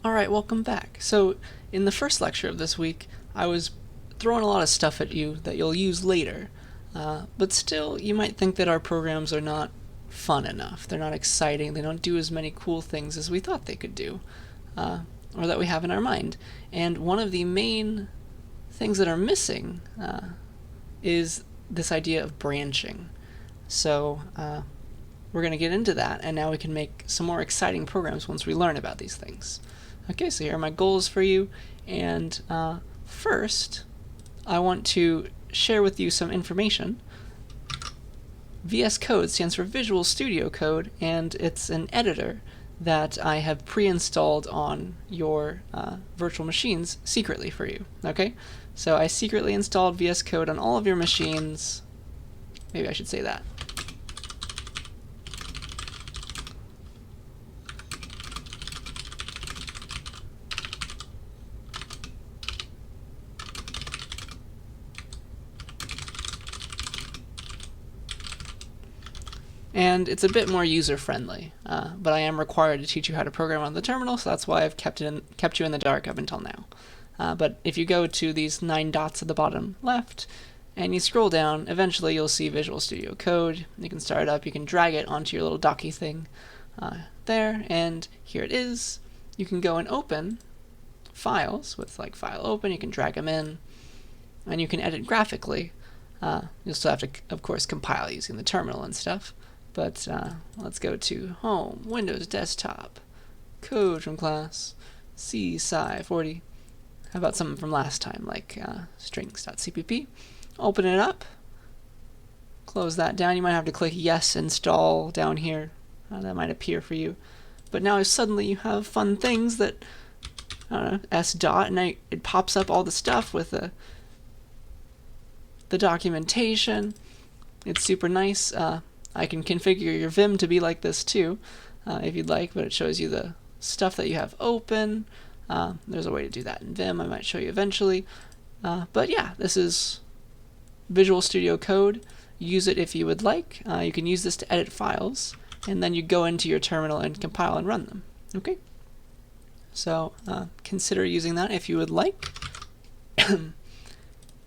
Alright, welcome back. So, in the first lecture of this week, I was throwing a lot of stuff at you that you'll use later, but still, you might think that our programs are not fun enough. They're not exciting, they don't do as many cool things as we thought they could do, or that we have in our mind. And one of the main things that are missing is this idea of branching. So, we're going to get into that, and now we can make some more exciting programs once we learn about these things. Okay, so here are my goals for you, and first, I want to share with you some information. VS Code stands for Visual Studio Code, and it's an editor that I have pre-installed on your virtual machines secretly for you. Okay, so I secretly installed VS Code on all of your machines. Maybe I should say that. And it's a bit more user-friendly, but I am required to teach you how to program on the terminal, so that's why I've kept you in the dark up until now. But if you go to these 9 dots at the bottom left, and you scroll down, eventually you'll see Visual Studio Code. You can start it up, you can drag it onto your little docky thing there, and here it is. You can go and open files with like File Open, you can drag them in, and you can edit graphically. You'll still have to, of course, compile using the terminal and stuff. But let's go to Home, Windows Desktop, Code from class, CSCI 40. How about something from last time, like strings.cpp? Open it up, close that down. You might have to click Yes, Install down here. That might appear for you. But now suddenly you have fun things that, I don't know, S dot, and now it pops up all the stuff with the documentation. It's super nice. I can configure your Vim to be like this too, if you'd like, but it shows you the stuff that you have open. There's a way to do that in Vim. I might show you eventually. But yeah, this is Visual Studio Code. Use it if you would like. You can use this to edit files, and then you go into your terminal and compile and run them. Okay? So consider using that if you would like.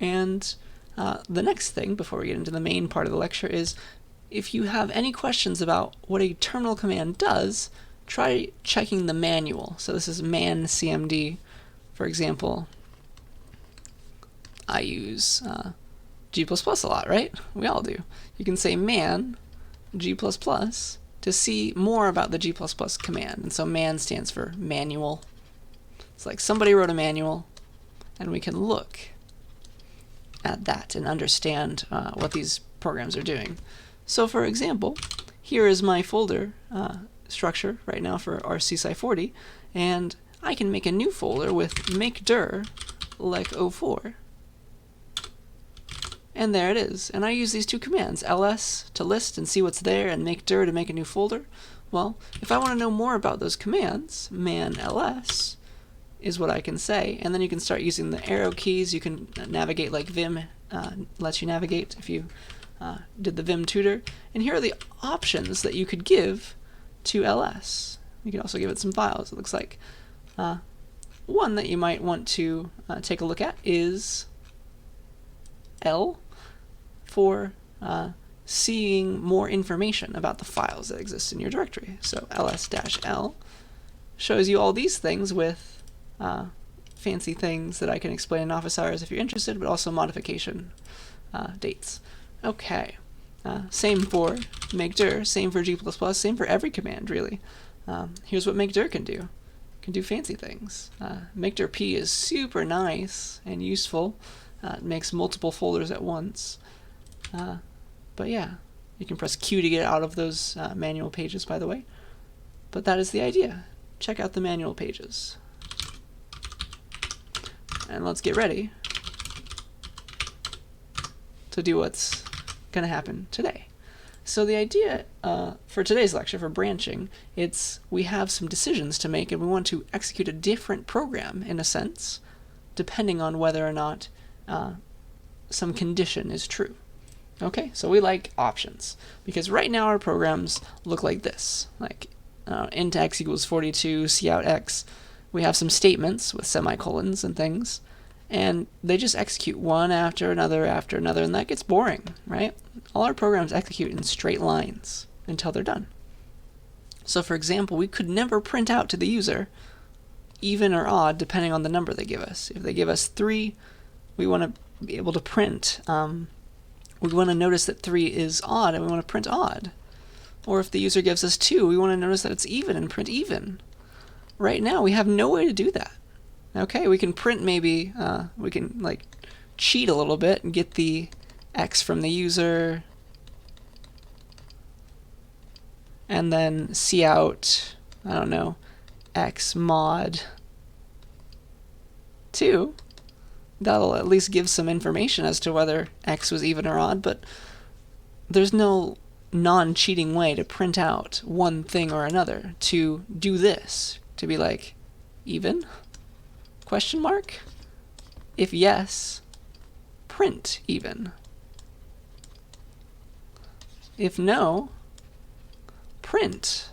And the next thing, before we get into the main part of the lecture, is if you have any questions about what a terminal command does, try checking the manual. So this is man cmd, for example. I use G++ a lot, right? We all do. You can say man G++ to see more about the G++ command. And so man stands for manual. It's like somebody wrote a manual, and we can look at that and understand what these programs are doing. So for example, here is my folder structure right now for our CSCI 40, and I can make a new folder with make dir like 04. And there it is. And I use these two commands, ls to list and see what's there, and make dir to make a new folder. Well, if I want to know more about those commands, man ls is what I can say, and then you can start using the arrow keys. You can navigate like Vim lets you navigate if you did the Vim tutor. And here are the options that you could give to ls. You can also give it some files, it looks like. One that you might want to take a look at is L for seeing more information about the files that exist in your directory. So ls-l shows you all these things with fancy things that I can explain in office hours if you're interested, but also modification dates. Okay, same for make dir, same for G++, same for every command really. Here's what make dir can do. It can do fancy things. Make dir p is super nice and useful. It makes multiple folders at once. But yeah, you can press Q to get out of those manual pages, by the way. But that is the idea. Check out the manual pages. And let's get ready to do what's going to happen today. So the idea for today's lecture, for branching, we have some decisions to make, and we want to execute a different program, in a sense, depending on whether or not some condition is true. Okay, so we like options, because right now our programs look like this, like int x equals 42, cout x, we have some statements with semicolons and things, and they just execute one after another, and that gets boring, right? All our programs execute in straight lines until they're done. So for example, we could never print out to the user even or odd depending on the number they give us. If they give us 3, we want to be able to print, we want to notice that 3 is odd and we want to print odd. Or if the user gives us 2, we want to notice that it's even and print even. Right now we have no way to do that. Okay, we can print maybe, we can like cheat a little bit and get the X from the user, and then see out, I don't know, X mod 2. That'll at least give some information as to whether X was even or odd, but there's no non-cheating way to print out one thing or another. To do this, to be like, even? Question mark? If yes, print even. If no, print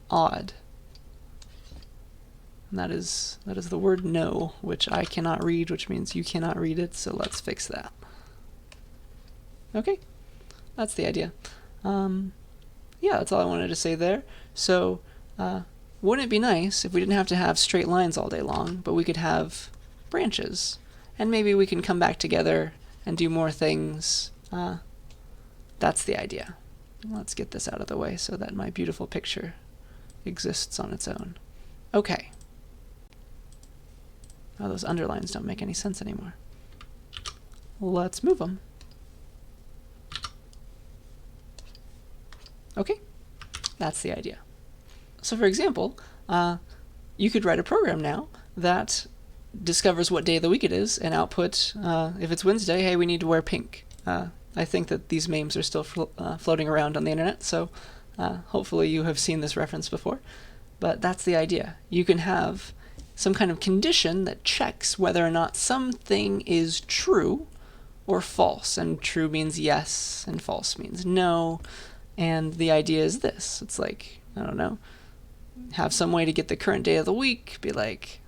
odd. And that is the word no, which I cannot read, which means you cannot read it, so let's fix that. Okay, that's the idea. Yeah, that's all I wanted to say there. So, wouldn't it be nice if we didn't have to have straight lines all day long, but we could have branches? And maybe we can come back together and do more things. That's the idea. Let's get this out of the way so that my beautiful picture exists on its own. Okay. Oh, those underlines don't make any sense anymore. Let's move them. Okay, that's the idea. So for example, you could write a program now that discovers what day of the week it is and output, if it's Wednesday, hey, we need to wear pink. I think that these memes are still floating around on the internet, so hopefully you have seen this reference before. But that's the idea. You can have some kind of condition that checks whether or not something is true or false. And true means yes, and false means no. And the idea is this. It's like, I don't know, have some way to get the current day of the week. Be like,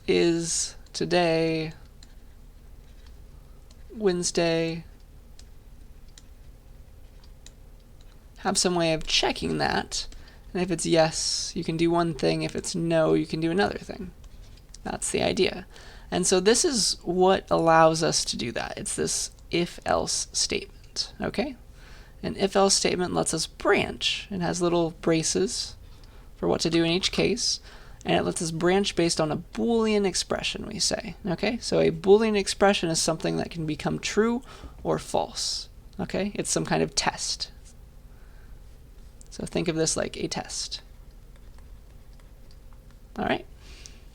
is today Wednesday? Have some way of checking that. And if it's yes, you can do one thing. If it's no, you can do another thing. That's the idea. And so this is what allows us to do that. It's this if-else statement, okay? An if-else statement lets us branch. It has little braces for what to do in each case. And it lets us branch based on a Boolean expression, we say, okay? So a Boolean expression is something that can become true or false, okay? It's some kind of test. So think of this like a test. All right.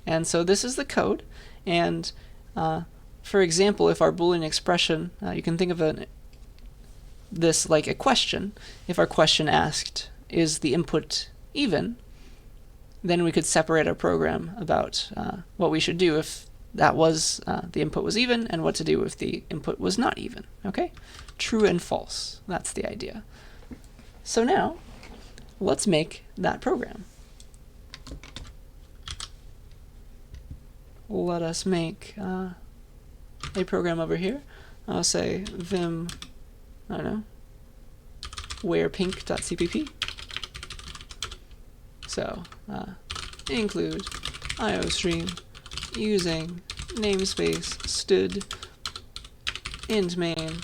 And so this is the code. And for example, if our Boolean expression, you can think of this like a question. If our question asked, is the input even? Then we could separate our program about what we should do if that was the input was even, and what to do if the input was not even. Okay? True and false. That's the idea. So now, let's make that program. Let us make a program over here. I'll say vim, I don't know, wearpink.cpp. So include iostream using namespace std int main.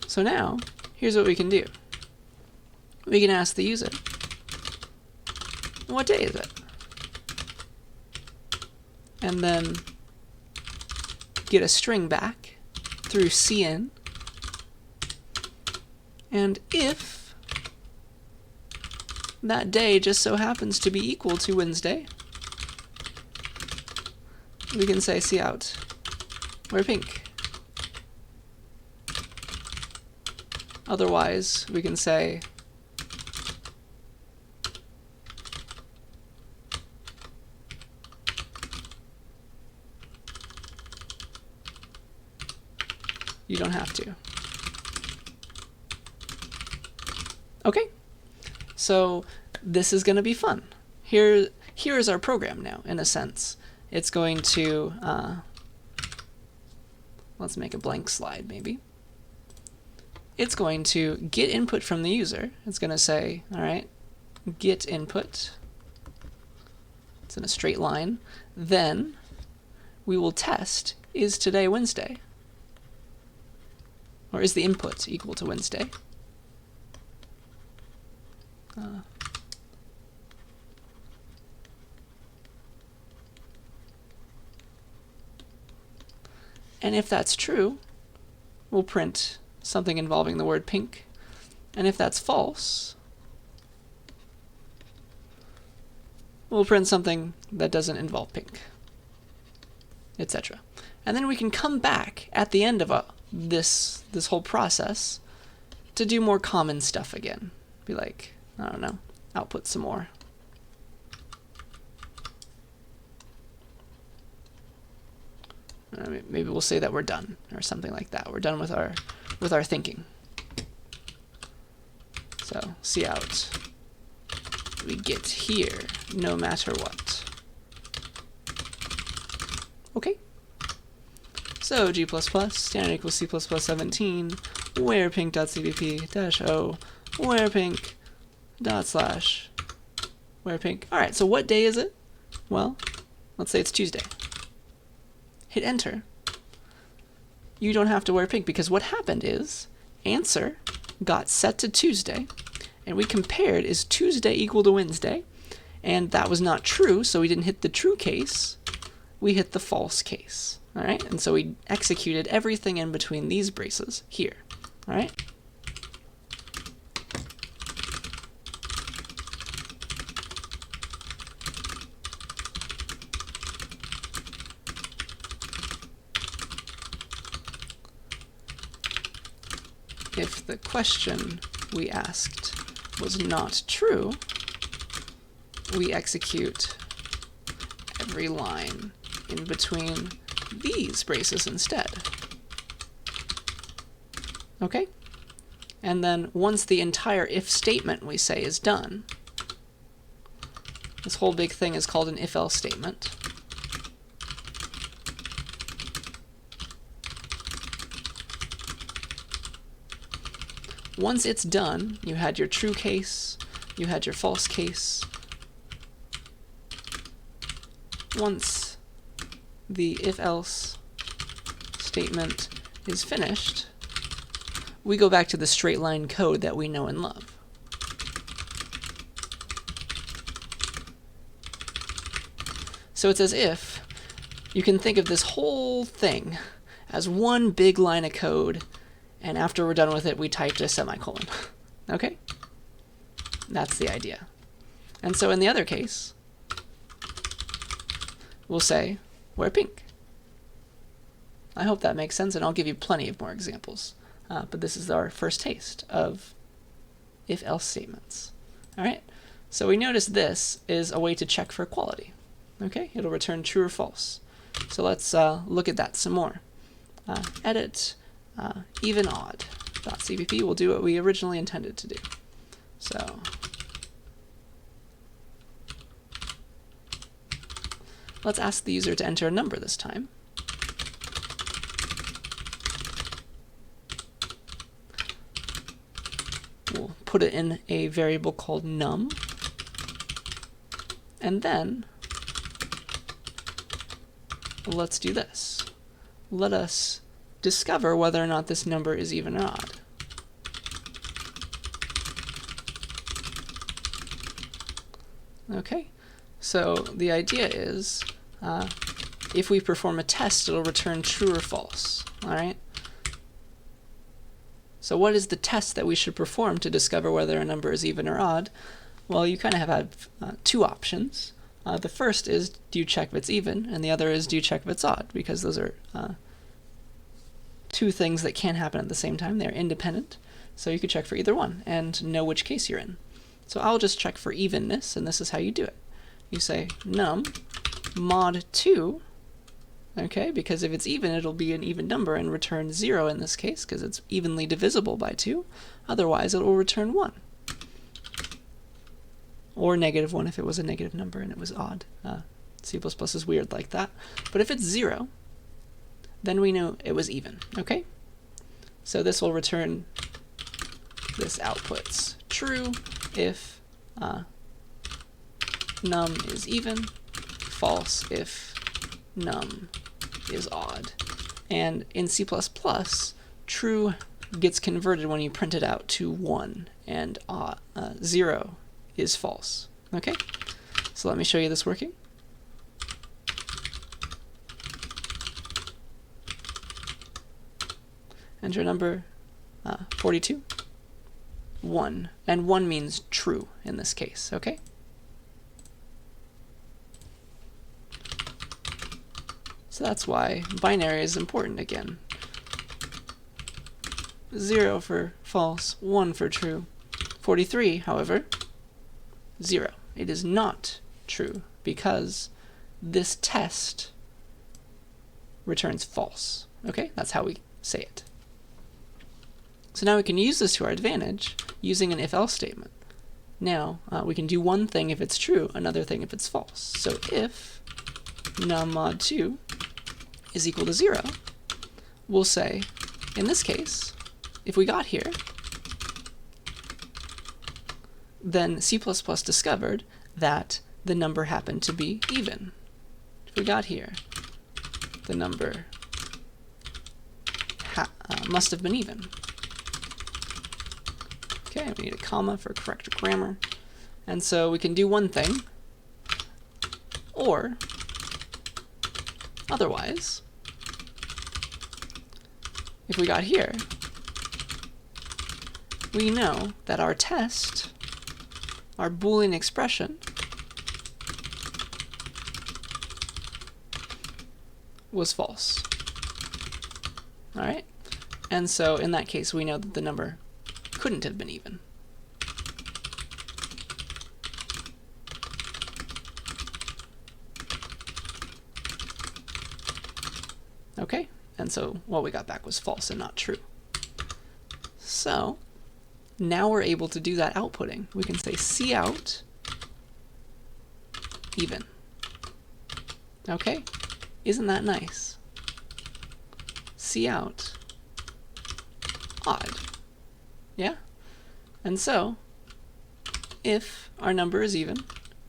So now, here's what we can do. We can ask the user, what day is it? And then get a string back through cin. And if that day just so happens to be equal to Wednesday, we can say cout wear pink. Otherwise, we can say you don't have to. Okay, So this is going to be fun. Here is our program now, in a sense. It's going to, let's make a blank slide maybe. It's going to get input from the user. It's going to say, all right, get input. It's in a straight line. Then we will test, is today Wednesday? Or is the input equal to Wednesday? And if that's true, we'll print something involving the word pink. And if that's false, we'll print something that doesn't involve pink, etc. And then we can come back at the end of this whole process to do more common stuff again. Be like, I don't know, output some more. Maybe we'll say that we're done, or something like that. We're done with our thinking. So cout, we get here no matter what. Okay. So g++, standard equals c++ 17, where pink.cpp -o, where pink / where pink. All right, so what day is it? Well, let's say it's Tuesday. Hit enter. You don't have to wear pink, because what happened is answer got set to Tuesday, and we compared, is Tuesday equal to Wednesday? And that was not true, so we didn't hit the true case. We hit the false case. All right, and so we executed everything in between these braces here. All right. If the question we asked was not true, we execute every line in between these braces instead. Okay? And then once the entire if statement we say is done, this whole big thing is called an if-else statement. Once it's done, you had your true case, you had your false case. Once the if-else statement is finished, we go back to the straight line code that we know and love. So it's as if you can think of this whole thing as one big line of code, and after we're done with it, we typed a semicolon. Okay? That's the idea. And so in the other case, we'll say, wear pink. I hope that makes sense, and I'll give you plenty of more examples. But this is our first taste of if-else statements. All right? So we notice this is a way to check for quality. Okay? It'll return true or false. So let's look at that some more. Edit even odd.cpp will do what we originally intended to do. So let's ask the user to enter a number this time. We'll put it in a variable called num, and then let's do this. Let us discover whether or not this number is even or odd. Okay, so the idea is if we perform a test, it'll return true or false. All right. So what is the test that we should perform to discover whether a number is even or odd? Well, you kind of have two options. The first is, do you check if it's even? And the other is, do you check if it's odd? Because those are two things that can happen at the same time. They're independent. So you could check for either one and know which case you're in. So I'll just check for evenness, and this is how you do it. You say num mod 2, okay, because if it's even, it'll be an even number and return 0 in this case, because it's evenly divisible by 2. Otherwise, it will return 1. or -1 if it was a negative number and it was odd. C++ is weird like that. But if it's 0, then we know it was even, okay? So this will return this outputs true if num is even, false if num is odd. And in C++, true gets converted when you print it out to 1, and 0 is false. Okay? So let me show you this working. Enter number 42, 1, and 1 means true in this case, okay? So that's why binary is important again. 0 for false, 1 for true. 43, however, 0. It is not true because this test returns false. Okay, that's how we say it. So now we can use this to our advantage using an if-else statement. Now we can do one thing if it's true, another thing if it's false. So if num mod 2 is equal to 0, we'll say, in this case, if we got here, then C++ discovered that the number happened to be even. If we got here, the number must have been even. Okay, we need a comma for correct grammar. And so we can do one thing, or otherwise, if we got here, we know that our test, our Boolean expression, was false. All right? And so in that case, we know that the number couldn't have been even. Okay? And so what we got back was false and not true. So now we're able to do that outputting. We can say cout even. Okay? Isn't that nice? Cout odd. Yeah? And so if our number is even,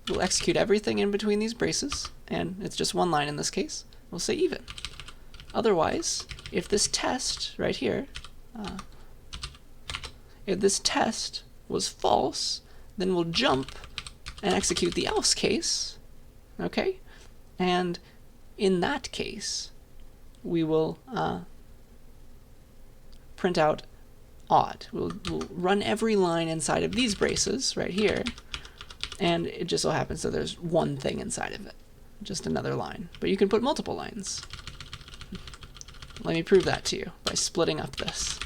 we'll execute everything in between these braces, and it's just one line in this case. We'll say even. Otherwise, if this test right here, if this test was false, then we'll jump and execute the else case, okay? And in that case, we will print out odd. We'll run every line inside of these braces right here, and it just so happens that there's one thing inside of it, just another line. But you can put multiple lines. Let me prove that to you by splitting up this.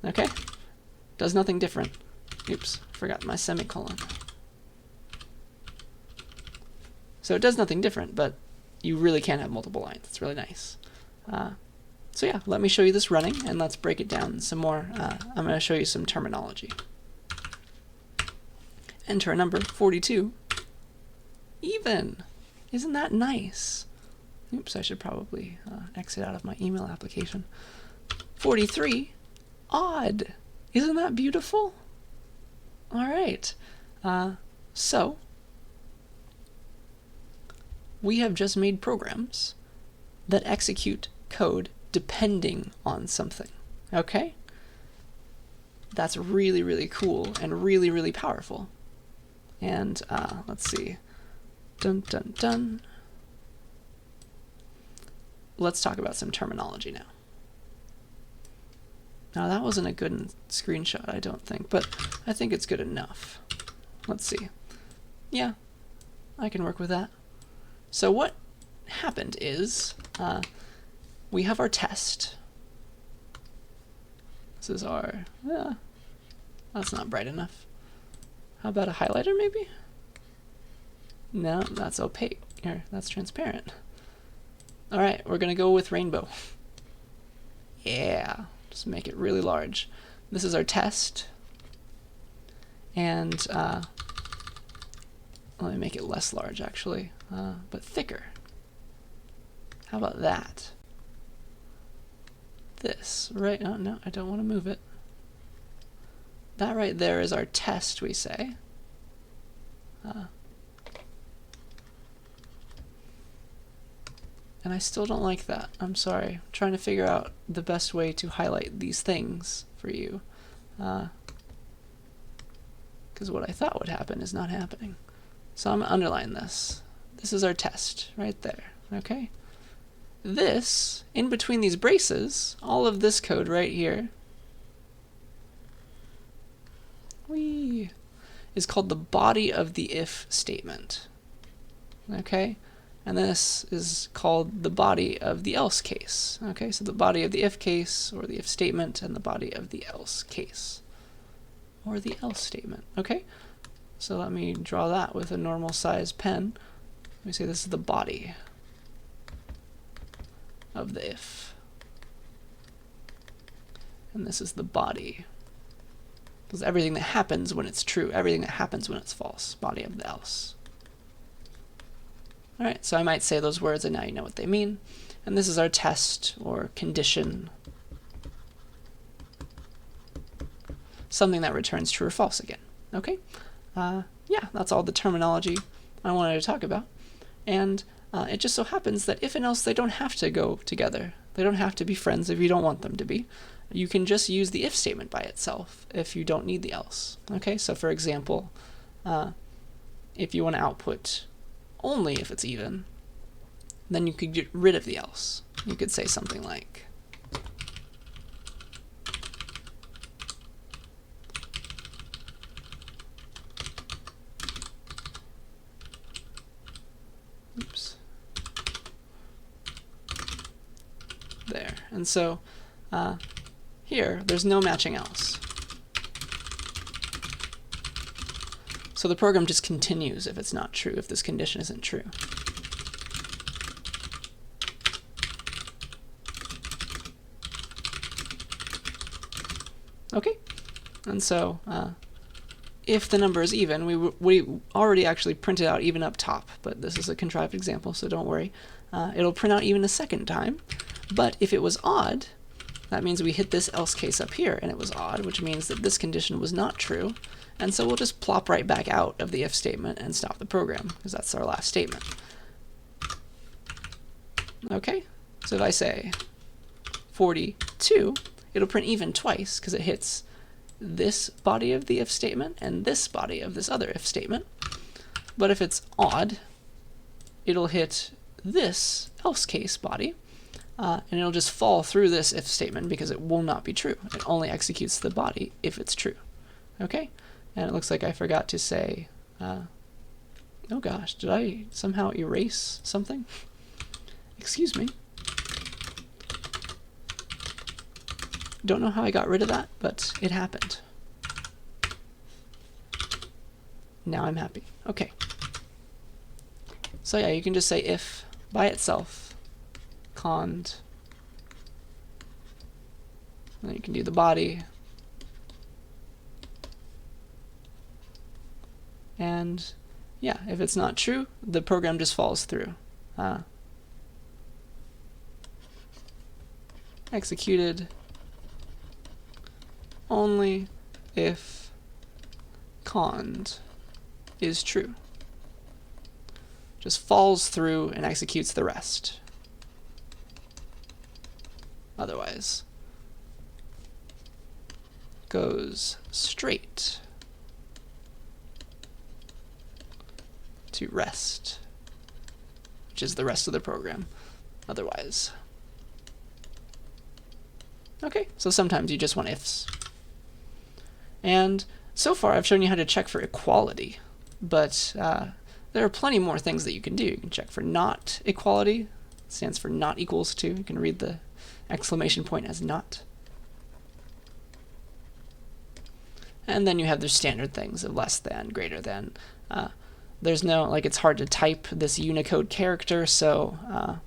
Okay? Does nothing different. Oops, forgot my semicolon. So it does nothing different, but you really can have multiple lines. It's really nice. So yeah, let me show you this running, and let's break it down some more. I'm going to show you some terminology. Enter a number 42. Even. Isn't that nice? Oops, I should probably exit out of my email application. 43. Odd. Isn't that beautiful? All right. So we have just made programs that execute code depending on something. Okay? That's really, really cool and really, really powerful. And let's see. Dun, dun, dun. Let's talk about some terminology now. Now that wasn't a good screenshot, I don't think, but I think it's good enough. Let's see. Yeah, I can work with that. So what happened is we have our test. This is our, that's not bright enough. How about a highlighter maybe? No, that's opaque. Here, that's transparent. All right, we're gonna go with rainbow. Yeah, just make it really large. This is our test. And Let me make it less large, actually, but thicker. How about that? This, right? Oh, no, I don't want to move it. That right there is our test, we say. And I still don't like that. I'm sorry. I'm trying to figure out the best way to highlight these things for you. Because what I thought would happen is not happening. So I'm going to underline this. This is our test right there. Okay? This, in between these braces, all of this code right here, is called the body of the if statement. Okay? And this is called the body of the else case. Okay, so the body of the if case, or the if statement, and the body of the else case, or the else statement. Okay, so let me draw that with a normal size pen. Let me say this is the body of the if, and this is the body. Because everything that happens when it's true, everything that happens when it's false, body of the else. Alright, so I might say those words and now you know what they mean. And this is our test or condition. Something that returns true or false again. Okay? Yeah, that's all the terminology I wanted to talk about. And it just so happens that if and else, they don't have to go together. They don't have to be friends if you don't want them to be. You can just use the if statement by itself if you don't need the else. Okay, so for example, if you want to output only if it's even, then you could get rid of the else. You could say something like, oops, there. And so here, there's no matching else. So the program just continues if it's not true, if this condition isn't true. Okay, and so if the number is even, we already actually printed out even up top, but this is a contrived example, so don't worry. It'll print out even a second time, but if it was odd, that means we hit this else case up here, and it was odd, which means that this condition was not true. And so we'll just plop right back out of the if statement and stop the program, because that's our last statement. Okay, so if I say 42, it'll print even twice, because it hits this body of the if statement and this body of this other if statement. But if it's odd, it'll hit this else case body, and it'll just fall through this if statement because it will not be true. It only executes the body if it's true. Okay? And it looks like I forgot to say, oh gosh, did I somehow erase something? Excuse me. Don't know how I got rid of that, but it happened. Now I'm happy. Okay. So yeah, you can just say if by itself, cond, and then you can do the body, and yeah, if it's not true, the program just falls through. Executed only if cond is true. Just falls through and executes the rest. Otherwise, goes straight to rest, which is the rest of the program. Otherwise. Okay, so sometimes you just want ifs. And so far I've shown you how to check for equality, but there are plenty more things that you can do. You can check for not equality. It stands for not equals to. You can read the exclamation point as not. And then you have the standard things of less than, greater than. There's no, like, it's hard to type this Unicode character, so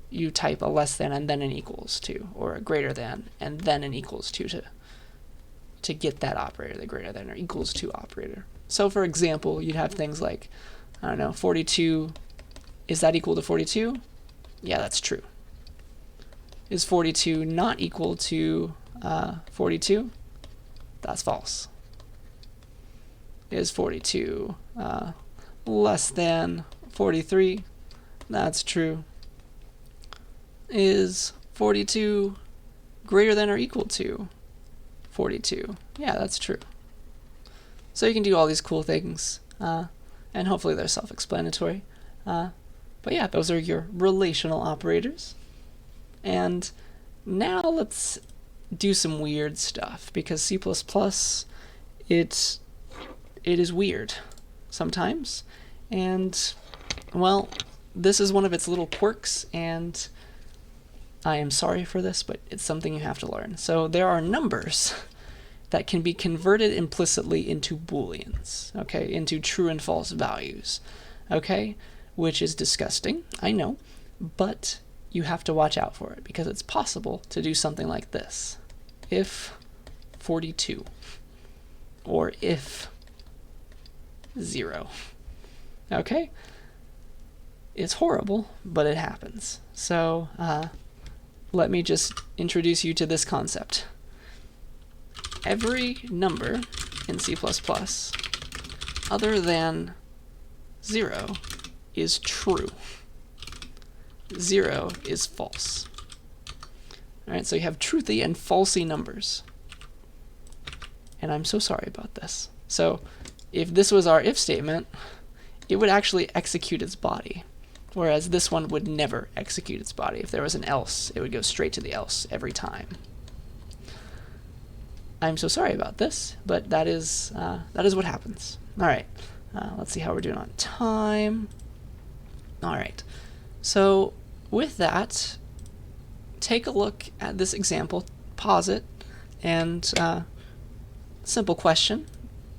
you type a less than and then an equals to, or a greater than and then an equals to get that operator, the greater than or equals to operator. So for example, you'd have things like, I don't know, 42, is that equal to 42? Yeah, that's true. Is 42 not equal to 42? That's false. Is 42 less than 43? That's true. Is 42 greater than or equal to 42? Yeah, that's true. So you can do all these cool things, and hopefully they're self-explanatory. But yeah, those are your relational operators. And now let's do some weird stuff, because C++, it is weird sometimes. And, well, this is one of its little quirks, and I am sorry for this, but it's something you have to learn. So there are numbers that can be converted implicitly into booleans, okay, into true and false values, okay, which is disgusting, I know, but you have to watch out for it, because it's possible to do something like this. If 42, or if 0, okay? It's horrible, but it happens. So let me just introduce you to this concept. Every number in C++ other than 0 is true. 0 is false. Alright, so you have truthy and falsy numbers. And I'm so sorry about this. So if this was our if statement, it would actually execute its body. Whereas this one would never execute its body. If there was an else, it would go straight to the else every time. I'm so sorry about this, but that is what happens. All right, let's see how we're doing on time. All right, so with that, take a look at this example, pause it, and simple question,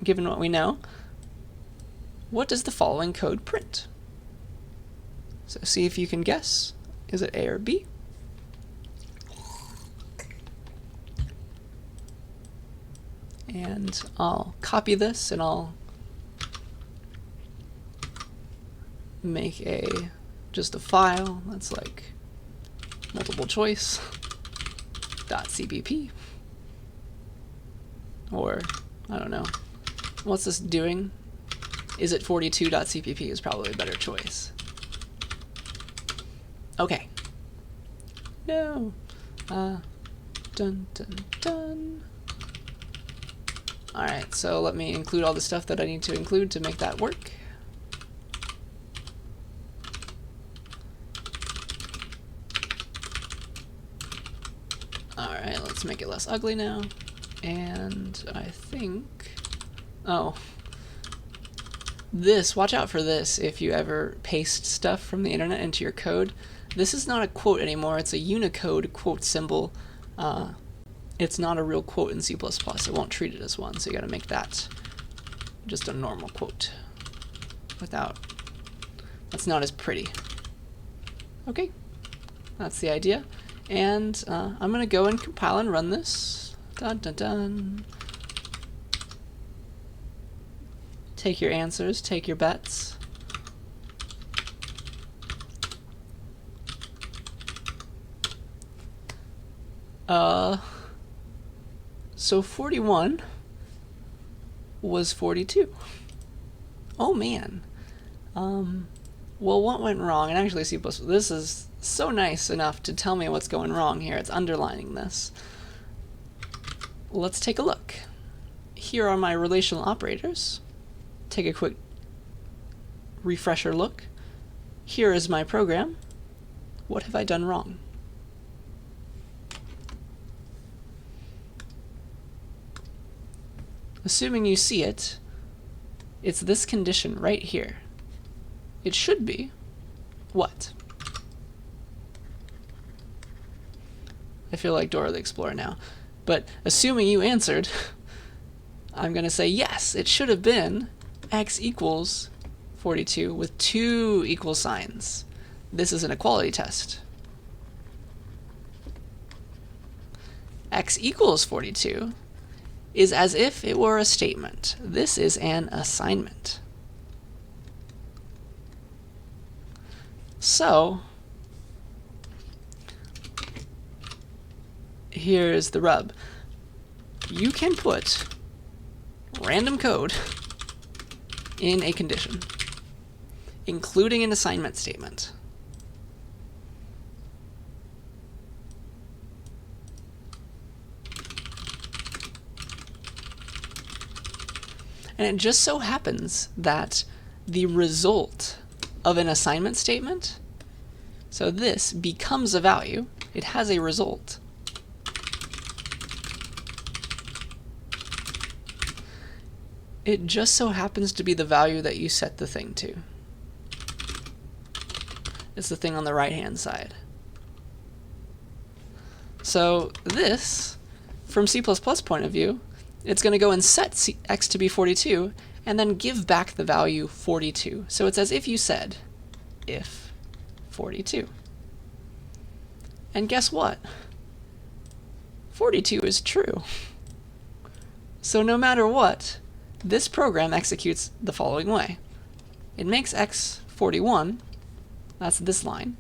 given what we know, what does the following code print? So see if you can guess. Is it A or B? And I'll copy this and I'll make just a file that's like multiple choice .cpp, or I don't know, what's this doing? Is it 42.cpp is probably a better choice. Okay. No. Dun dun dun. Alright, so let me include all the stuff that I need to include to make that work. Alright, let's make it less ugly now. And I think... oh. This, watch out for this if you ever paste stuff from the internet into your code. This is not a quote anymore, it's a Unicode quote symbol. It's not a real quote in C++, it won't treat it as one, so you gotta make that just a normal quote. That's not as pretty. Okay, that's the idea. And I'm gonna go and compile and run this. Dun dun dun. Take your answers, take your bets. So 41 was 42. Oh man. Well, what went wrong? And actually C++, this is so nice enough to tell me what's going wrong here. It's underlining this. Let's take a look. Here are my relational operators. Take a quick refresher look. Here is my program. What have I done wrong? Assuming you see it, it's this condition right here. It should be what? I feel like Dora the Explorer now. But assuming you answered, I'm going to say yes, it should have been x equals 42 with 2 equal signs. This is an equality test. X equals 42 is as if it were a statement. This is an assignment. So here's the rub. You can put random code in a condition, including an assignment statement. And it just so happens that the result of an assignment statement, so this becomes a value, it has a result. It just so happens to be the value that you set the thing to. It's the thing on the right-hand side. So this, from C++ point of view, it's going to go and set x to be 42, and then give back the value 42. So it's as if you said, if 42. And guess what? 42 is true. So no matter what, this program executes the following way. It makes x 41, that's this line,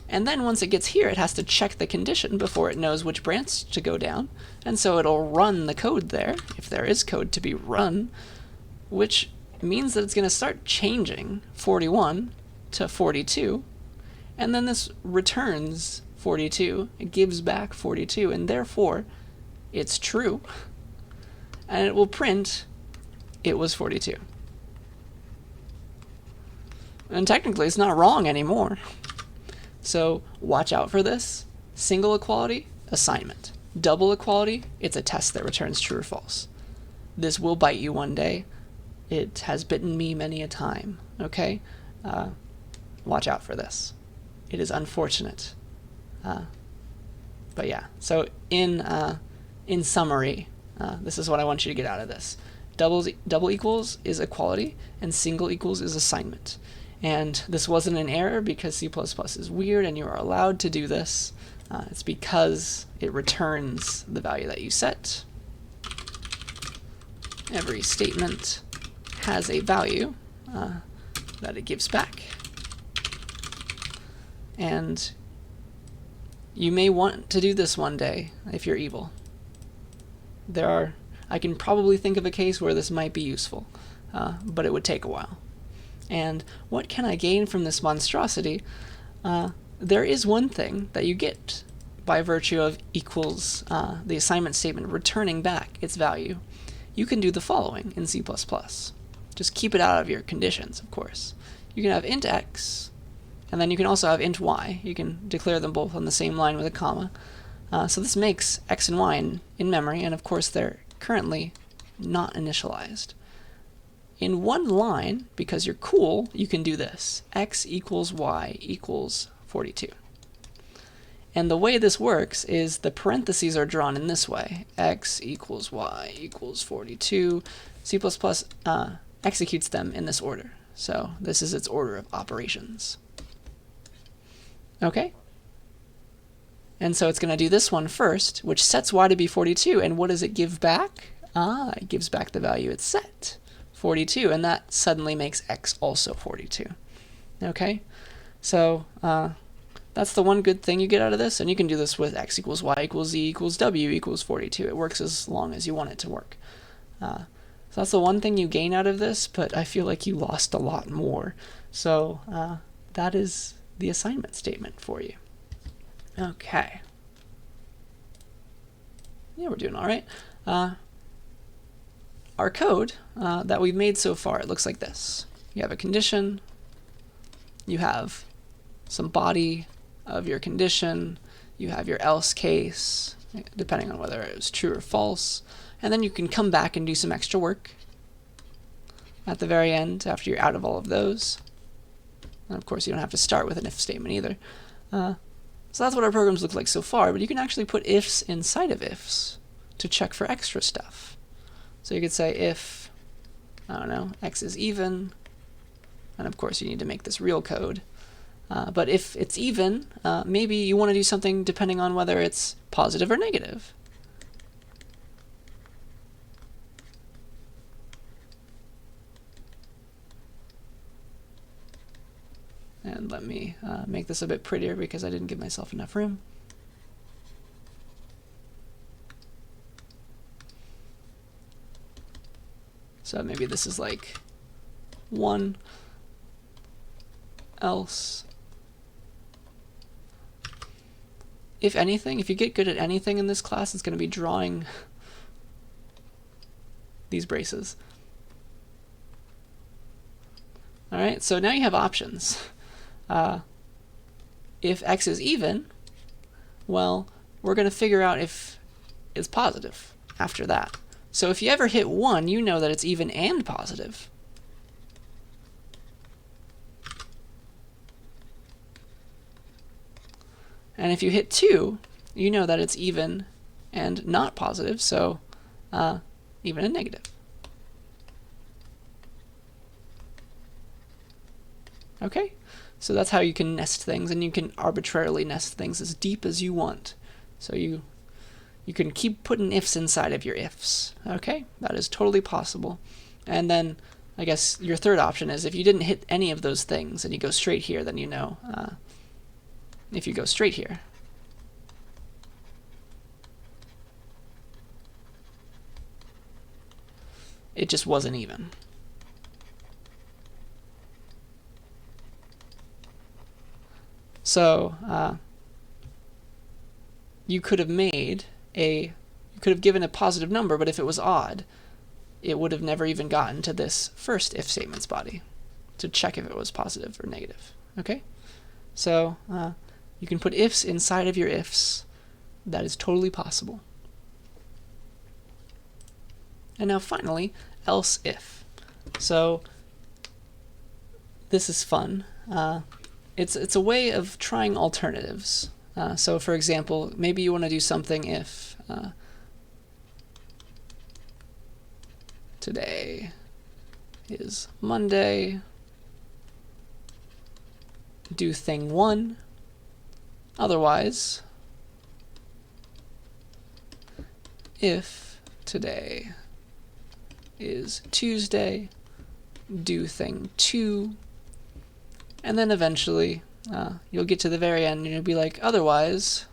and then once it gets here, it has to check the condition before it knows which branch to go down, and so it'll run the code there, if there is code to be run, which means that it's going to start changing 41 to 42, and then this returns 42, it gives back 42, and therefore it's true, and it will print it was 42. And technically it's not wrong anymore. So watch out for this. Single equality, assignment. Double equality, it's a test that returns true or false. This will bite you one day. It has bitten me many a time, okay? Watch out for this. It is unfortunate. But yeah, so in summary, this is what I want you to get out of this. Double equals is equality, and single equals is assignment. And this wasn't an error because C++ is weird and you are allowed to do this. It's because it returns the value that you set. Every statement has a value that it gives back. And you may want to do this one day if you're evil. I can probably think of a case where this might be useful, but it would take a while. And what can I gain from this monstrosity? There is one thing that you get by virtue of equals the assignment statement returning back its value. You can do the following in C++. Just keep it out of your conditions, of course. You can have int x, and then you can also have int y. You can declare them both on the same line with a comma. So this makes x and y in memory, and of course they're currently not initialized. In one line, because you're cool, you can do this. X equals y equals 42. And the way this works is the parentheses are drawn in this way. X equals y equals 42. C++ executes them in this order. So this is its order of operations. Okay? And so it's going to do this one first, which sets y to be 42. And what does it give back? It gives back the value it set, 42. And that suddenly makes x also 42. Okay? So that's the one good thing you get out of this. And you can do this with x equals y equals z equals w equals 42. It works as long as you want it to work. So that's the one thing you gain out of this, but I feel like you lost a lot more. So that is the assignment statement for you. Okay. Yeah, we're doing all right. Our code that we've made so far, it looks like this. You have a condition, you have some body of your condition, you have your else case, depending on whether it was true or false, and then you can come back and do some extra work at the very end after you're out of all of those. And of course, you don't have to start with an if statement either. So that's what our programs look like so far, but you can actually put ifs inside of ifs to check for extra stuff. So you could say if, I don't know, x is even, and of course you need to make this real code. But if it's even, maybe you want to do something depending on whether it's positive or negative. And let me make this a bit prettier because I didn't give myself enough room. So maybe this is like 1, else. If anything, if you get good at anything in this class, it's going to be drawing these braces. All right, so now you have options. If x is even, well, we're going to figure out if it's positive after that. So if you ever hit 1, you know that it's even and positive. And if you hit 2, you know that it's even and not positive, so even and negative. Okay, so that's how you can nest things, and you can arbitrarily nest things as deep as you want. So you can keep putting ifs inside of your ifs. Okay, that is totally possible. And then I guess your third option is if you didn't hit any of those things and you go straight here, then you know if you go straight here, it just wasn't even. So you could have given a positive number, but if it was odd, it would have never even gotten to this first if statement's body to check if it was positive or negative. Okay? So you can put ifs inside of your ifs. That is totally possible. And now finally, else if. So this is fun. It's a way of trying alternatives. So for example, maybe you want to do something if today is Monday, do thing 1, otherwise if today is Tuesday, do thing 2, and then eventually you'll get to the very end and you'll be like, otherwise,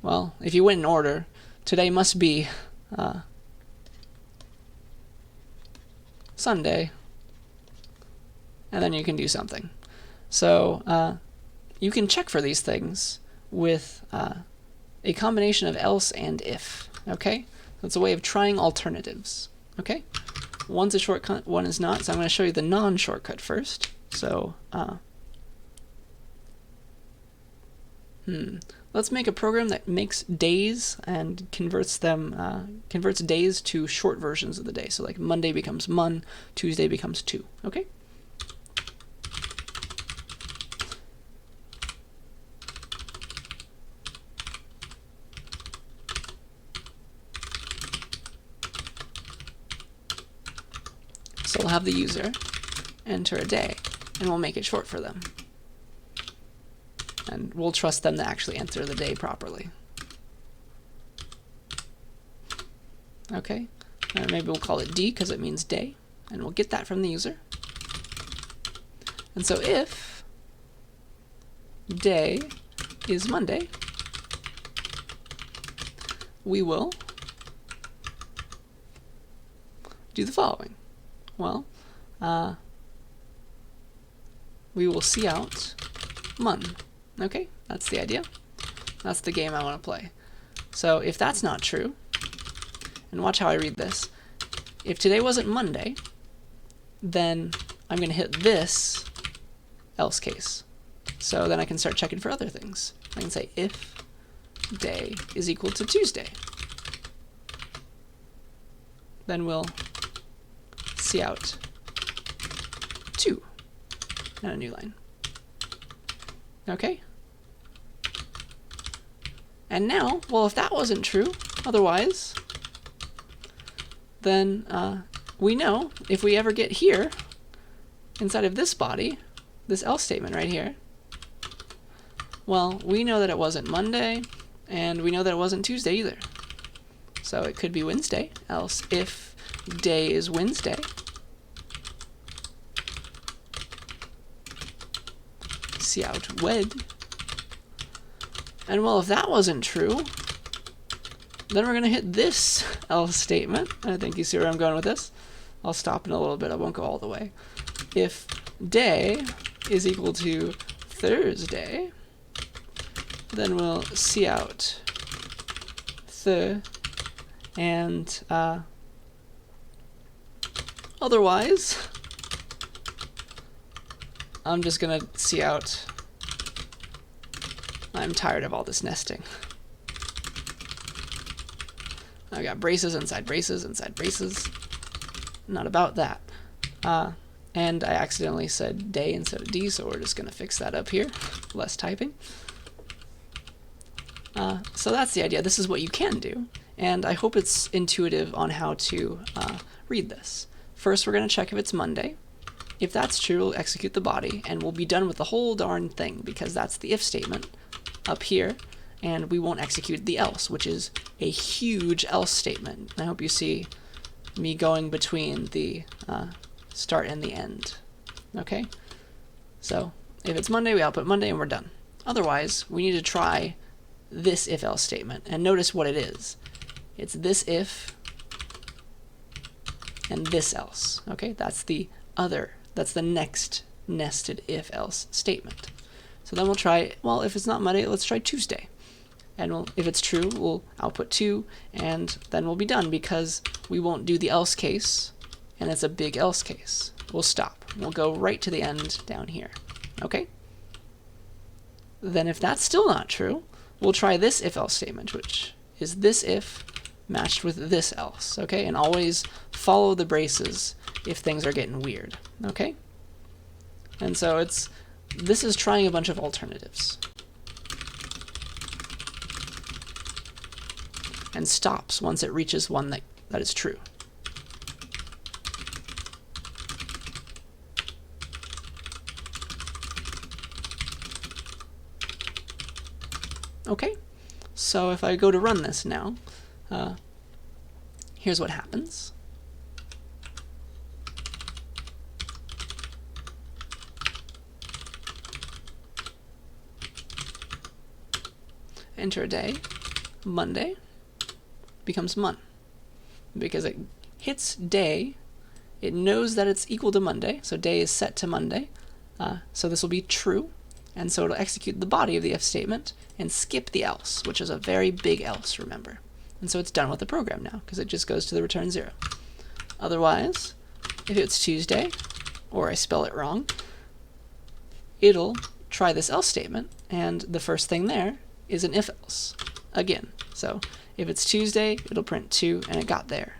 well, if you went in order, today must be Sunday, and then you can do something. So you can check for these things with a combination of else and if. Okay? That's a way of trying alternatives. Okay? One's a shortcut, one is not, so I'm going to show you the non-shortcut first. So let's make a program that makes days and converts days to short versions of the day. So like Monday becomes mon, Tuesday becomes 2. Okay? So we'll have the user enter a day, and we'll make it short for them. And we'll trust them to actually enter the day properly. Okay, and maybe we'll call it D because it means day, and we'll get that from the user. And so if day is Monday, we will do the following. Well, we will see out mon. Okay, that's the idea. That's the game I want to play. So if that's not true, and watch how I read this, if today wasn't Monday, then I'm going to hit this else case. So then I can start checking for other things. I can say if day is equal to Tuesday. Then we'll see out 2 and a new line. Okay? And now, well, if that wasn't true, otherwise, then we know if we ever get here, inside of this body, this else statement right here, well, we know that it wasn't Monday, and we know that it wasn't Tuesday either. So it could be Wednesday, else if day is Wednesday, cout wed. And well, if that wasn't true, then we're going to hit this else statement. I think you see where I'm going with this. I'll stop in a little bit. I won't go all the way. If day is equal to Thursday, then we'll cout th, and otherwise, I'm just going to cout. I'm tired of all this nesting. I got braces inside braces inside braces. Not about that. And I accidentally said day instead of D, so we're just going to fix that up here. Less typing. So that's the idea. This is what you can do. And I hope it's intuitive on how to read this. First, we're going to check if it's Monday. If that's true, we'll execute the body, and we'll be done with the whole darn thing, because that's the if statement up here, and we won't execute the else, which is a huge else statement. I hope you see me going between the start and the end. Okay? So, if it's Monday, we output Monday, and we're done. Otherwise, we need to try this if-else statement, and notice what it is. It's this if and this else. Okay? That's the other. That's the next nested if-else statement. So then we'll try, well, if it's not Monday, let's try Tuesday. And if it's true, we'll output 2, and then we'll be done, because we won't do the else case, and it's a big else case. We'll stop. We'll go right to the end down here. Okay? Then if that's still not true, we'll try this if-else statement, which is this if matched with this else. Okay? And always follow the braces if things are getting weird. Okay? And so this is trying a bunch of alternatives. And stops once it reaches one that is true. Okay, so if I go to run this now, here's what happens. Enter a day, Monday becomes mon. Because it hits day, it knows that it's equal to Monday, so day is set to Monday, so this will be true, and so it'll execute the body of the if statement and skip the else, which is a very big else, remember. And so it's done with the program now, because it just goes to the return 0. Otherwise, if it's Tuesday, or I spell it wrong, it'll try this else statement, and the first thing there is an if-else, again. So if it's Tuesday, it'll print 2, and it got there.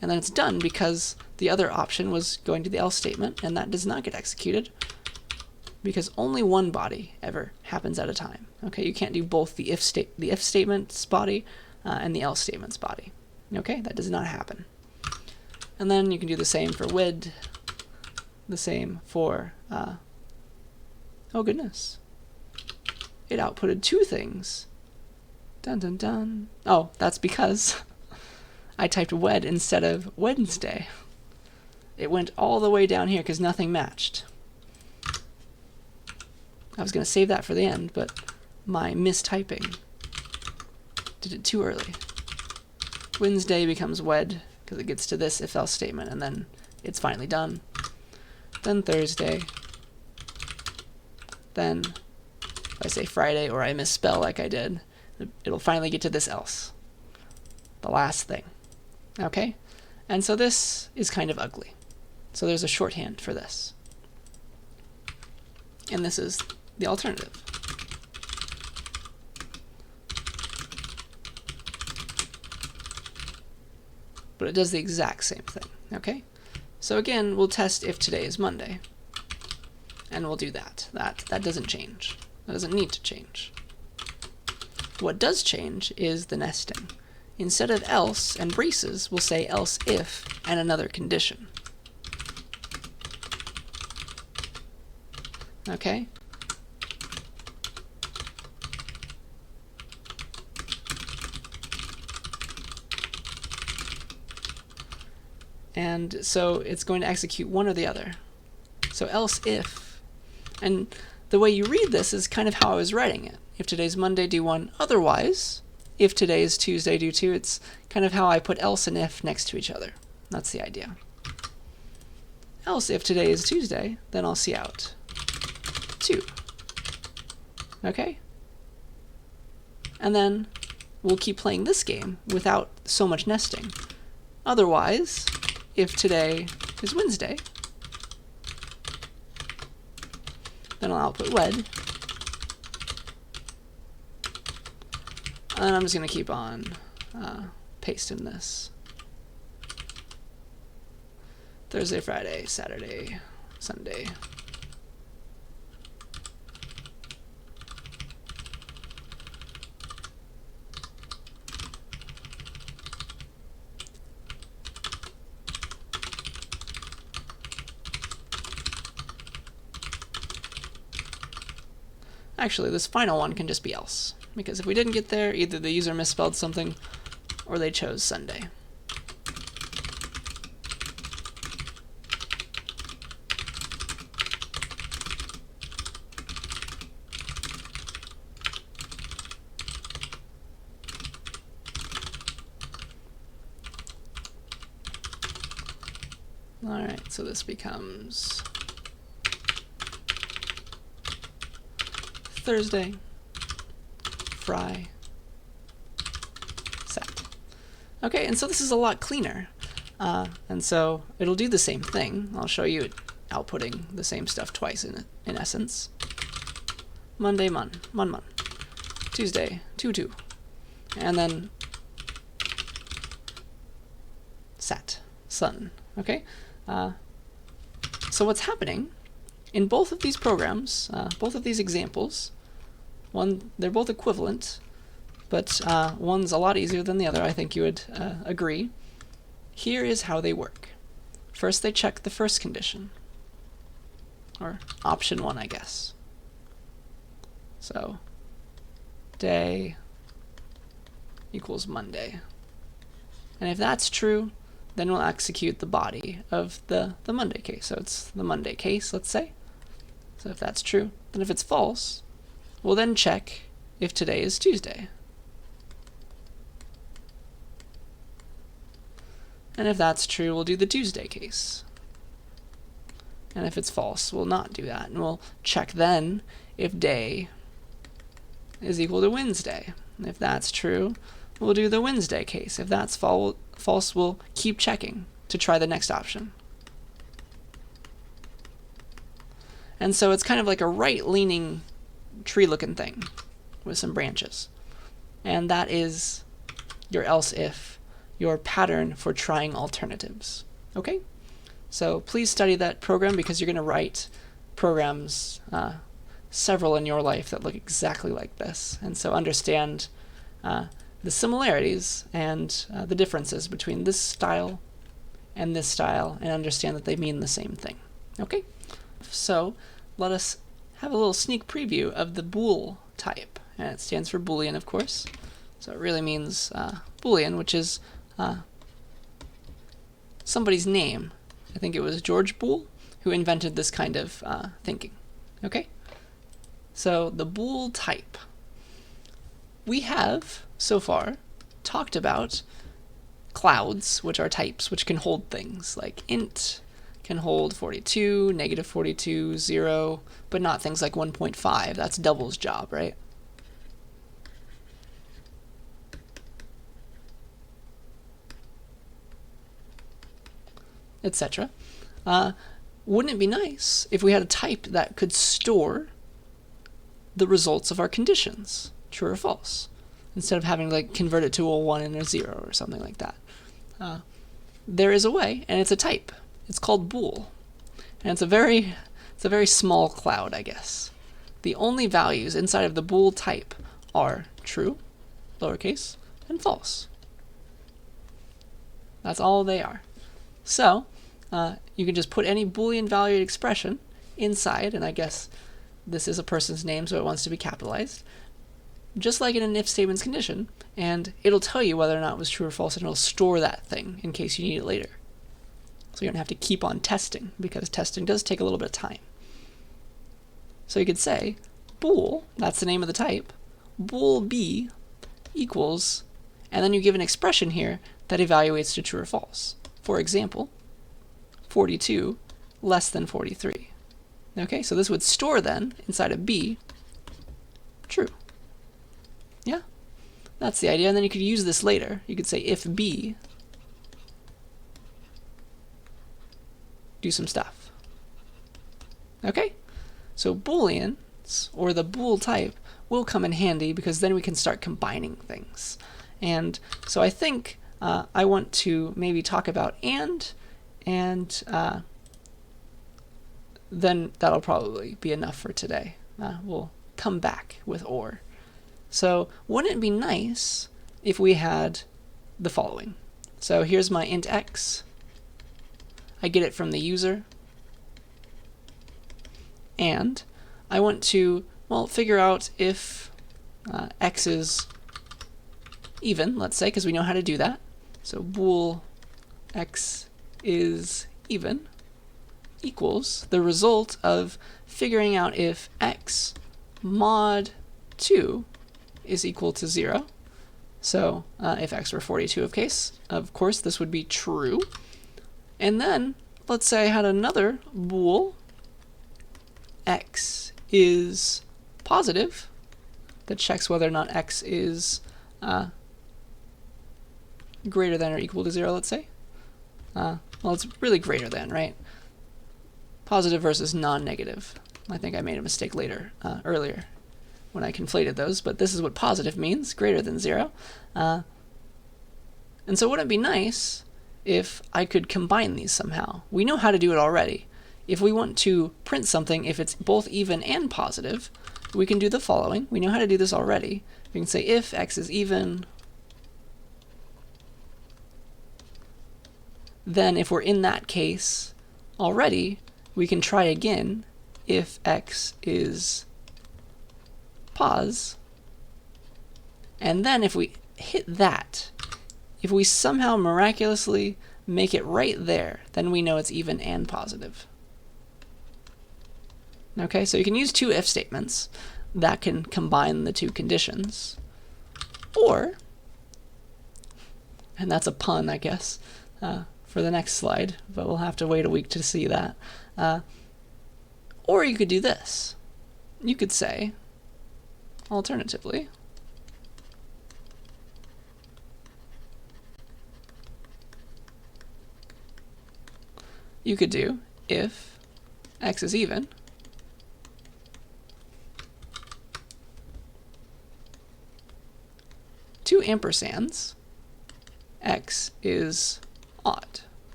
And then it's done because the other option was going to the else statement, and that does not get executed because only one body ever happens at a time. Okay, you can't do both the if statement's body and the else statement's body. Okay, that does not happen. And then you can do the same for wed, the same for, oh goodness, it outputted 2 things. Dun dun dun. Oh, that's because I typed wed instead of Wednesday. It went all the way down here because nothing matched. I was going to save that for the end, but my mistyping did it too early. Wednesday becomes wed because it gets to this if-else statement, and then it's finally done. Then Thursday. Then if I say Friday or I misspell like I did, it'll finally get to this else. The last thing. Okay? And so this is kind of ugly. So there's a shorthand for this. And this is the alternative. But it does the exact same thing. Okay? So again, we'll test if today is Monday. And we'll do that. That doesn't change. That doesn't need to change. What does change is the nesting. Instead of else and braces, we'll say else if and another condition. Okay? And so it's going to execute one or the other. So else if, and the way you read this is kind of how I was writing it. If today's Monday, do 1. Otherwise, if today is Tuesday, do 2. It's kind of how I put else and if next to each other. That's the idea. Else, if today is Tuesday, then I'll see out 2. Okay? And then we'll keep playing this game without so much nesting. Otherwise, if today is Wednesday, then I'll output wed. And I'm just going to keep on pasting this. Thursday, Friday, Saturday, Sunday. Actually, this final one can just be else, because if we didn't get there, either the user misspelled something or they chose Sunday. Alright, so this becomes Thursday, Fry, Sat. Okay, and so this is a lot cleaner. And so it'll do the same thing. I'll show you it outputting the same stuff twice in essence. Monday, mon. Tuesday, 2. And then Sat, sun. Okay? So what's happening in both of these programs, both of these examples, they're both equivalent, but one's a lot easier than the other, I think you would agree. Here is how they work. First they check the first condition, or option 1, I guess. So, day equals Monday. And if that's true, then we'll execute the body of the Monday case. So it's the Monday case, let's say. So if that's true, then if it's false, we'll then check if today is Tuesday. And if that's true, we'll do the Tuesday case. And if it's false, we'll not do that. And we'll check then if day is equal to Wednesday. And if that's true, we'll do the Wednesday case. If that's false, we'll keep checking to try the next option. And so it's kind of like a right-leaning tree-looking thing with some branches. And that is your else-if, your pattern for trying alternatives. Okay? So please study that program, because you're going to write programs, several in your life, that look exactly like this. And so understand the similarities and the differences between this style, and understand that they mean the same thing. Okay? So let us have a little sneak preview of the bool type. And it stands for Boolean, of course. So it really means Boolean, which is somebody's name. I think it was George Boole who invented this kind of thinking. Okay? So the bool type. We have, so far, talked about clouds, which are types, which can hold things, like int can hold 42, negative 42, 0, but not things like 1.5. That's double's job, right? Etc. Wouldn't it be nice if we had a type that could store the results of our conditions, true or false, instead of having to like convert it to a 1 and a 0 or something like that? There is a way, and it's a type. It's called bool, and it's a very small cloud, I guess. The only values inside of the bool type are true, lowercase, and false. That's all they are. So you can just put any Boolean valued expression inside, and I guess this is a person's name, so it wants to be capitalized, just like in an if statement's condition, and it'll tell you whether or not it was true or false, and it'll store that thing in case you need it later. So you don't have to keep on testing, because testing does take a little bit of time. So you could say bool, that's the name of the type, bool b equals, and then you give an expression here that evaluates to true or false. For example, 42 less than 43. Okay, so this would store then inside of b true. Yeah, that's the idea. And then you could use this later. You could say if b, do some stuff. Okay, so booleans, or the bool type, will come in handy because then we can start combining things. And so I think I want to maybe talk about and then that'll probably be enough for today. We'll come back with or. So wouldn't it be nice if we had the following? So here's my int x. I get it from the user. And I want to, well, figure out if x is even, let's say, because we know how to do that. So bool x is even equals the result of figuring out if x mod 2 is equal to 0. So if x were 42, of course, this would be true. And then let's say I had another bool x is positive that checks whether or not x is greater than or equal to 0, let's say. Well, it's really greater than, right? Positive versus non-negative. I think I made a mistake earlier when I conflated those, but this is what positive means, greater than 0. And so wouldn't it be nice if I could combine these somehow? We know how to do it already. If we want to print something, if it's both even and positive, we can do the following. We know how to do this already. We can say if x is even, then if we're in that case already, we can try again if x is pos, and then if we hit that, if we somehow miraculously make it right there, then we know it's even and positive. Okay, so you can use two if statements that can combine the two conditions, or, and that's a pun, I guess, for the next slide, but we'll have to wait a week to see that. Or you could do this. You could say, alternatively, you could do if x is even, two ampersands, x is odd.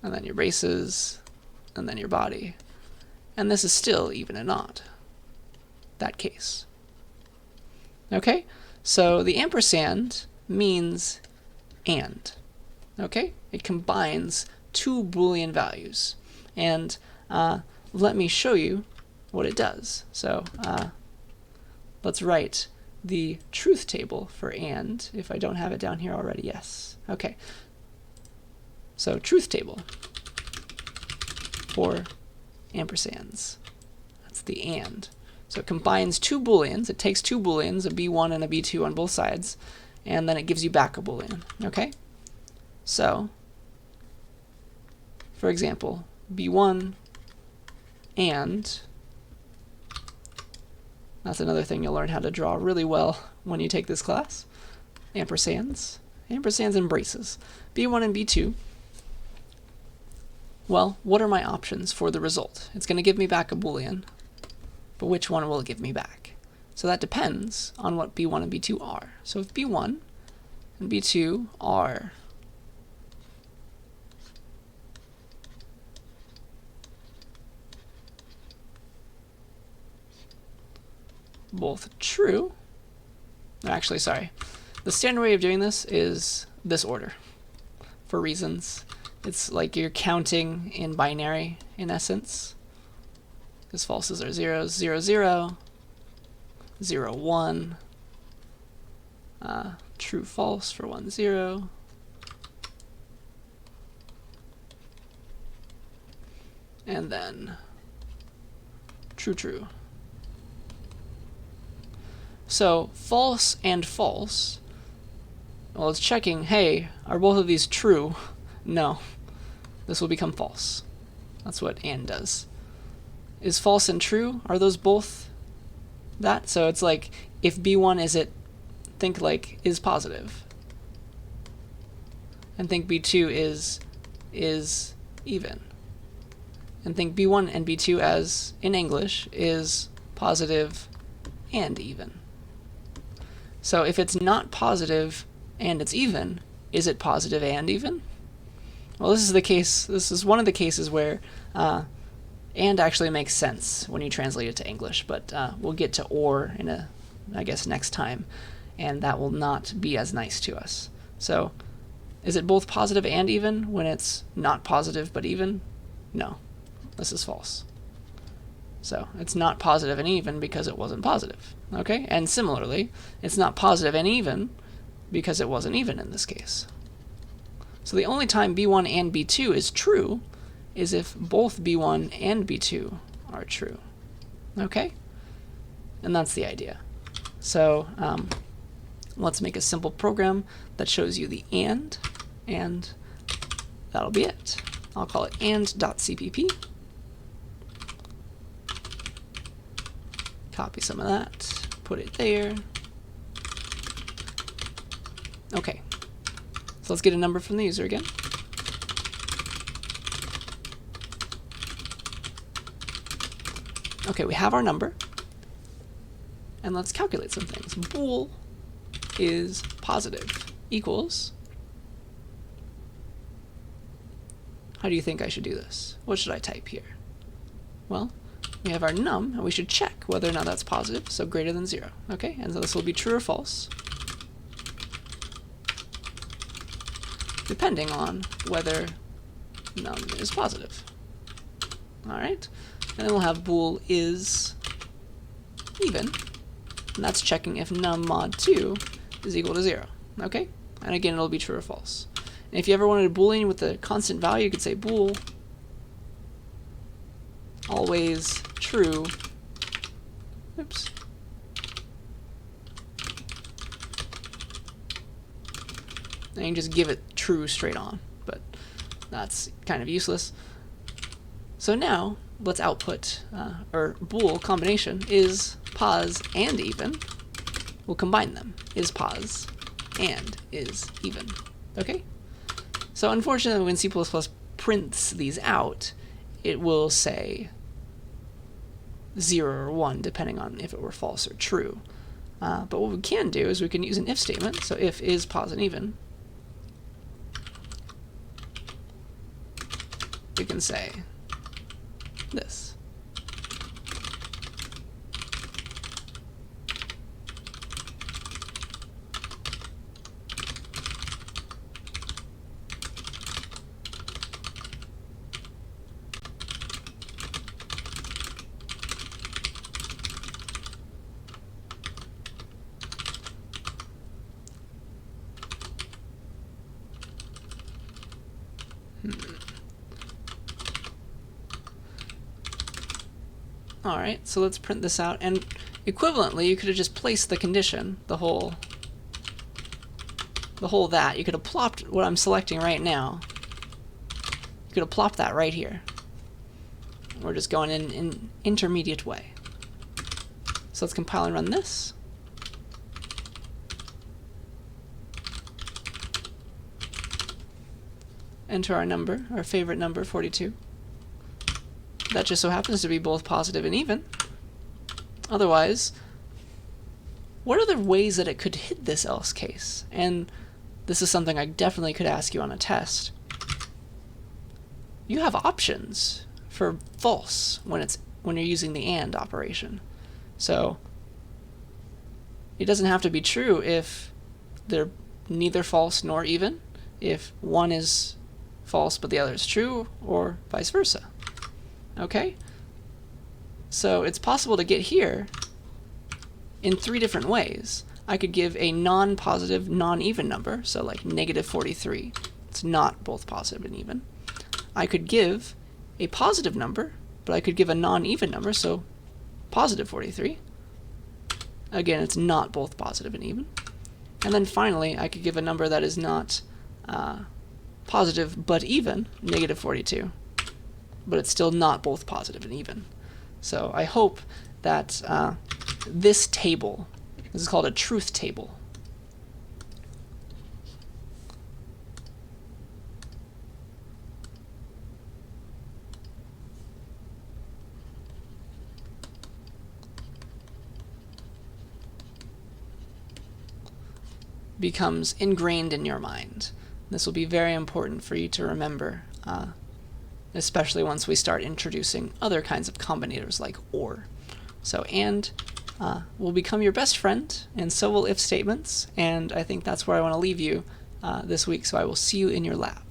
And then your braces, and then your body. And this is still even and odd. That case. Okay? So the ampersand means and. Okay? It combines two Boolean values. And let me show you what it does. So let's write the truth table for and, if I don't have it down here already. Yes. Okay. So truth table for ampersands. That's the and. So it combines two Booleans. It takes two Booleans, a B1 and a B2 on both sides, and then it gives you back a Boolean. Okay? So, for example, B1 and, that's another thing you'll learn how to draw really well when you take this class. Ampersands and braces. B1 and B2. Well, what are my options for the result? It's going to give me back a Boolean, but which one will it give me back? So that depends on what B1 and B2 are. So if B1 and B2 are both true, actually, sorry, the standard way of doing this is this order for reasons. It's like you're counting in binary, in essence. Because falses are zeros, 0, 0, 0, 1, true, false for 1, 0, and then True, true. So false and false. Well, it's checking, hey, are both of these true? No. This will become false. That's what and does. Is false and true, are those both that? So it's like, if B1 is it, think like is positive. And think B2 is even. And think B1 and B2 as, in English, is positive and even. So if it's not positive and it's even, is it positive and even? Well, this is the case. This is one of the cases where and actually makes sense when you translate it to English, but we'll get to or in I guess next time, and that will not be as nice to us. So is it both positive and even when it's not positive but even? No, this is false. So it's not positive and even because it wasn't positive. Okay, and similarly, it's not positive and even because it wasn't even in this case. So the only time B1 and B2 is true is if both B1 and B2 are true. Okay? And that's the idea. So let's make a simple program that shows you the and that'll be it. I'll call it and.cpp. Copy some of that, put it there. Okay, so let's get a number from the user again. Okay, we have our number, and let's calculate some things. Bool is positive equals, how do you think I should do this? What should I type here? Well, we have our num, and we should check whether or not that's positive, so greater than 0. Okay, and so this will be true or false, depending on whether num is positive. Alright, and then we'll have bool is even, and that's checking if num mod 2 is equal to 0. Okay, and again it'll be true or false. And if you ever wanted a boolean with a constant value, you could say bool always true. Oops. And you can just give it true straight on, but that's kind of useless. So now let's output or bool combination is pos and even. We'll combine them. Is pos and is even. Okay? So unfortunately when C++ prints these out, it will say 0 or 1 depending on if it were false or true. But what we can do is we can use an if statement. So if is pos and even, we can say this. Alright, so let's print this out, and equivalently you could have just placed the condition, the whole that. You could have plopped what I'm selecting right now. You could have plopped that right here. We're just going in an intermediate way. So let's compile and run this. Enter our number, our favorite number, 42. That just so happens to be both positive and even. Otherwise, what are the ways that it could hit this else case? And this is something I definitely could ask you on a test. You have options for false when you're using the and operation. So it doesn't have to be true if they're neither false nor even, if one is false but the other is true, or vice versa. Okay? So it's possible to get here in 3 different ways. I could give a non-positive, non-even number, so like negative 43. It's not both positive and even. I could give a positive number, but I could give a non-even number, so positive 43. Again, it's not both positive and even. And then finally, I could give a number that is not positive but even, negative 42. But it's still not both positive and even. So I hope that this table, this is called a truth table, becomes ingrained in your mind. This will be very important for you to remember, especially once we start introducing other kinds of combinators like OR. So and will become your best friend, and so will if statements, and I think that's where I want to leave you this week, so I will see you in your lab.